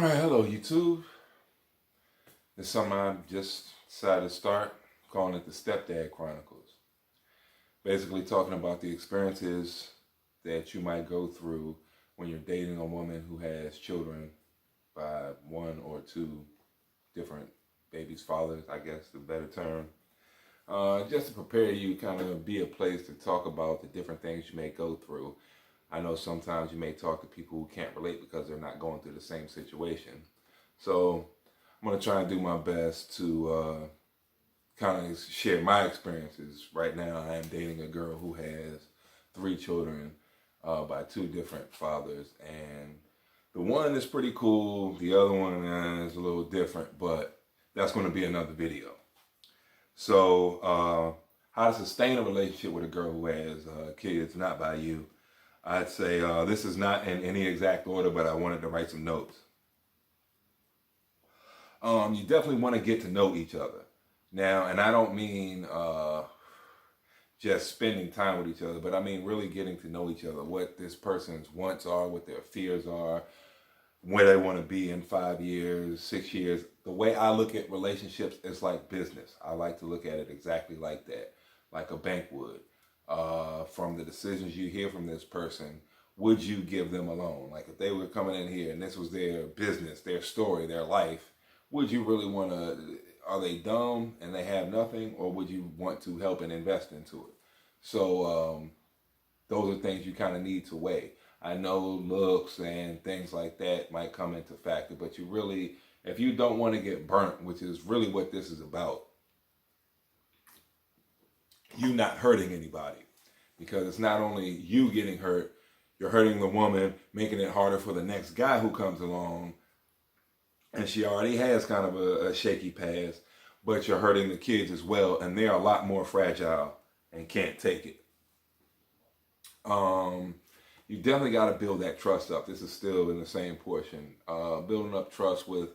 Alright, hello YouTube. This is something I just decided to start, calling it the Stepdad Chronicles. Basically talking about the experiences that you might go through when you're dating a woman who has children by one or two different babies' fathers, I guess the better term. Just to prepare you, kind of be a place to talk about the different things you may go through. I know sometimes you may talk to people who can't relate because they're not going through the same situation. So I'm going to try and do my best to kind of share my experiences. Right now, I am dating a girl who has 3 children by 2 different fathers. And the one is pretty cool. The other one is a little different, but that's going to be another video. So how to sustain a relationship with a girl who has kids not by you. I'd say this is not in any exact order, but I wanted to write some notes. You definitely want to get to know each other. Now, and I don't mean just spending time with each other, but I mean really getting to know each other, what this person's wants are, what their fears are, where they want to be in 5 years, 6 years. The way I look at relationships is like business. I like to look at it exactly like that, like a bank would. From the decisions you hear from this person, would you give them a loan? Like if they were coming in here and this was their business, their story, their life, would you really want to, are they dumb and they have nothing, or would you want to help and invest into it? So those are things you kind of need to weigh. I know looks and things like that might come into factor, but you really, if you don't want to get burnt, which is really what this is about, you not hurting anybody, because it's not only you getting hurt, you're hurting the woman, making it harder for the next guy who comes along, and she already has kind of a shaky past, but you're hurting the kids as well, and they're a lot more fragile and can't take it. You definitely got to build that trust up. This is still in the same portion. Building up trust with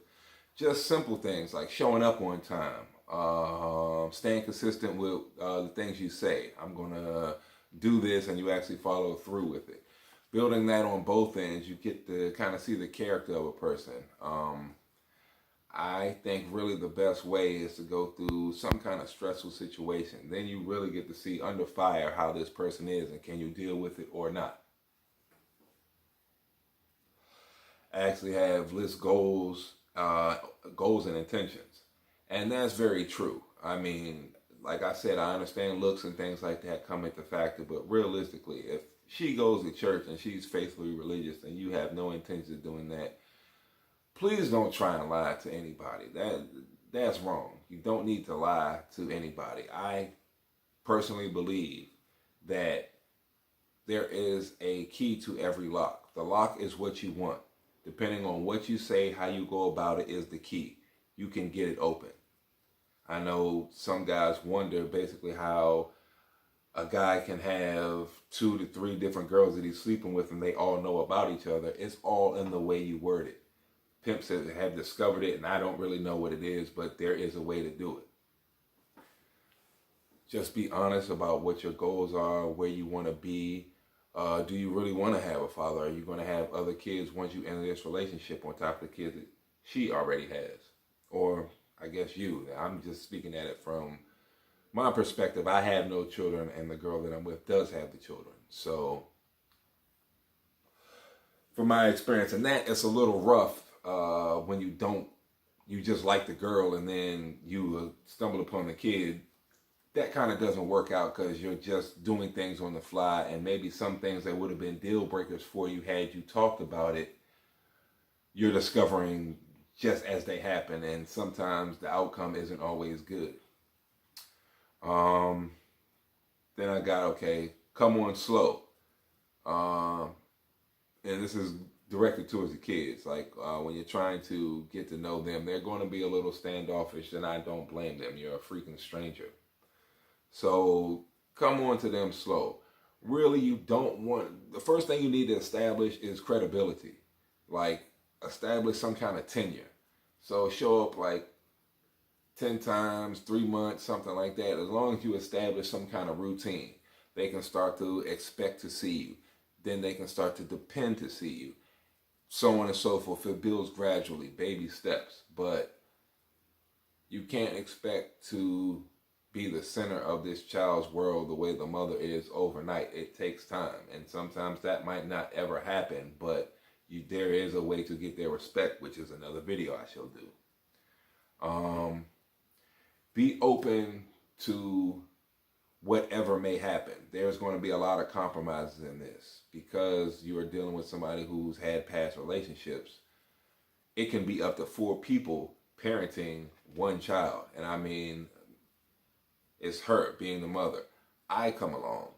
just simple things like showing up on time, staying consistent with the things you say. I'm going to do this, and you actually follow through with it. Building that on both ends, you get to kind of see the character of a person. I think really the best way is to go through some kind of stressful situation. Then you really get to see under fire how this person is, and can you deal with it or not. I actually have list goals and intentions. And that's very true. I mean, like I said, I understand looks and things like that come into factor, but realistically, if she goes to church and she's faithfully religious and you have no intention of doing that, please don't try and lie to anybody. That's wrong. You don't need to lie to anybody. I personally believe that there is a key to every lock. The lock is what you want. Depending on what you say, how you go about it is the key. You can get it open. I know some guys wonder basically how a guy can have 2 to 3 different girls that he's sleeping with and they all know about each other. It's all in the way you word it. Pimps have discovered it, and I don't really know what it is, but there is a way to do it. Just be honest about what your goals are, where you want to be. Do you really want to have a father? Are you going to have other kids once you enter this relationship on top of the kids that she already has? Or I guess you. I'm just speaking at it from my perspective. I have no children, and the girl that I'm with does have the children. So from my experience, and that it's a little rough when you just like the girl and then you stumble upon the kid. That kind of doesn't work out because you're just doing things on the fly, and maybe some things that would have been deal breakers for you had you talked about it, you're discovering just as they happen, and sometimes the outcome isn't always good. Then I got, okay, come on slow. And this is directed towards the kids. Like when you're trying to get to know them, they're going to be a little standoffish, and I don't blame them. You're a freaking stranger. So come on to them slow. Really, you don't want, the first thing you need to establish is credibility. Like establish some kind of tenure. So show up like 10 times, 3 months, something like that. As long as you establish some kind of routine, they can start to expect to see you. Then they can start to depend to see you. so on and so forth. It builds gradually, baby steps, but you can't expect to be the center of this child's world the way the mother is overnight. It takes time, and sometimes that might not ever happen, but there is a way to get their respect, which is another video I shall do. Be open to whatever may happen. There's going to be a lot of compromises in this because you are dealing with somebody who's had past relationships. It can be up to 4 people parenting one child. And I mean, it's her being the mother. I come along.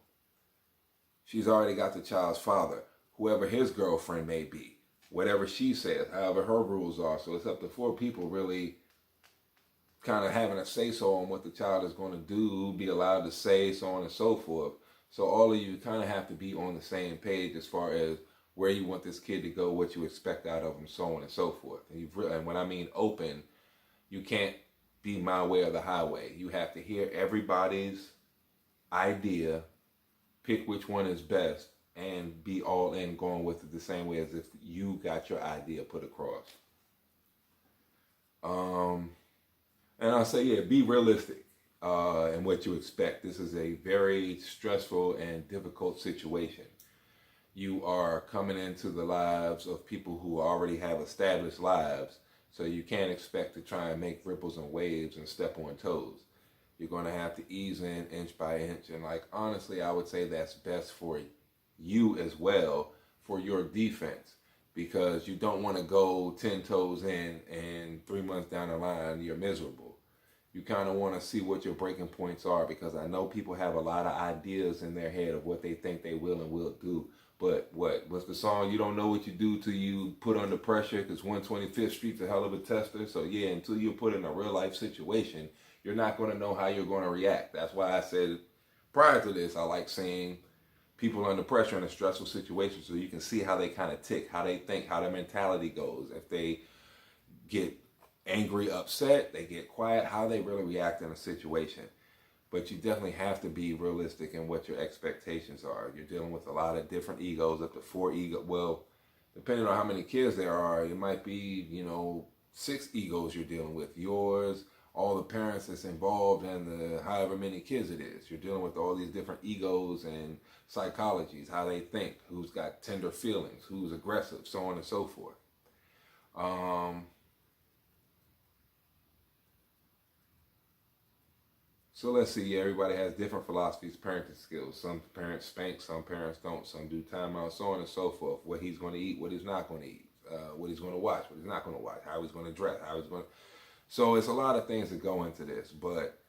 She's already got the child's father, whoever his girlfriend may be, whatever she says, however her rules are. So it's up to 4 people really kind of having a say-so on what the child is going to do, be allowed to say, so on and so forth. So all of you kind of have to be on the same page as far as where you want this kid to go, what you expect out of him, so on and so forth. And when I mean open, you can't be my way or the highway. You have to hear everybody's idea, pick which one is best, and be all in going with it the same way as if you got your idea put across. And I'll say, yeah, be realistic in what you expect. This is a very stressful and difficult situation. You are coming into the lives of people who already have established lives, so you can't expect to try and make ripples and waves and step on toes. You're going to have to ease in inch by inch. And like, honestly, I would say that's best for you as well, for your defense. Because you don't want to go 10 toes in and 3 months down the line, you're miserable. You kind of want to see what your breaking points are, because I know people have a lot of ideas in their head of what they think they will and will do. But what's the song? You don't know what you do till you put under pressure, because 125th Street's a hell of a tester. So yeah, until you're put in a real life situation, you're not going to know how you're going to react. That's why I said prior to this, I like seeing people under pressure in a stressful situation so you can see how they kind of tick, how they think, how their mentality goes. If they get angry, upset, they get quiet, how they really react in a situation. But you definitely have to be realistic in what your expectations are. You're dealing with a lot of different egos, up to 4 egos. Well, depending on how many kids there are, it might be, 6 egos you're dealing with. Yours, all the parents that's involved, and the however many kids it is. You're dealing with all these different egos and psychologies, how they think, who's got tender feelings, who's aggressive, so on and so forth. So let's see, everybody has different philosophies, parenting skills. Some parents spank, some parents don't. Some do timeout, so on and so forth. What he's going to eat, what he's not going to eat, what he's going to watch, what he's not going to watch, how he's going to dress, how he's going to... So it's a lot of things that go into this, but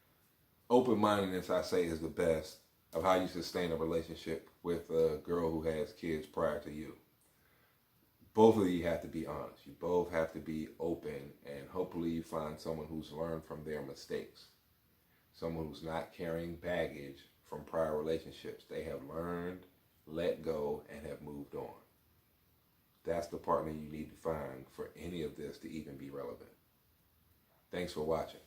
open-mindedness, I say, is the best of how you sustain a relationship with a girl who has kids prior to you. Both of you have to be honest. You both have to be open, and hopefully you find someone who's learned from their mistakes. Someone who's not carrying baggage from prior relationships. They have learned, let go, and have moved on. That's the partner you need to find for any of this to even be relevant. Thanks for watching.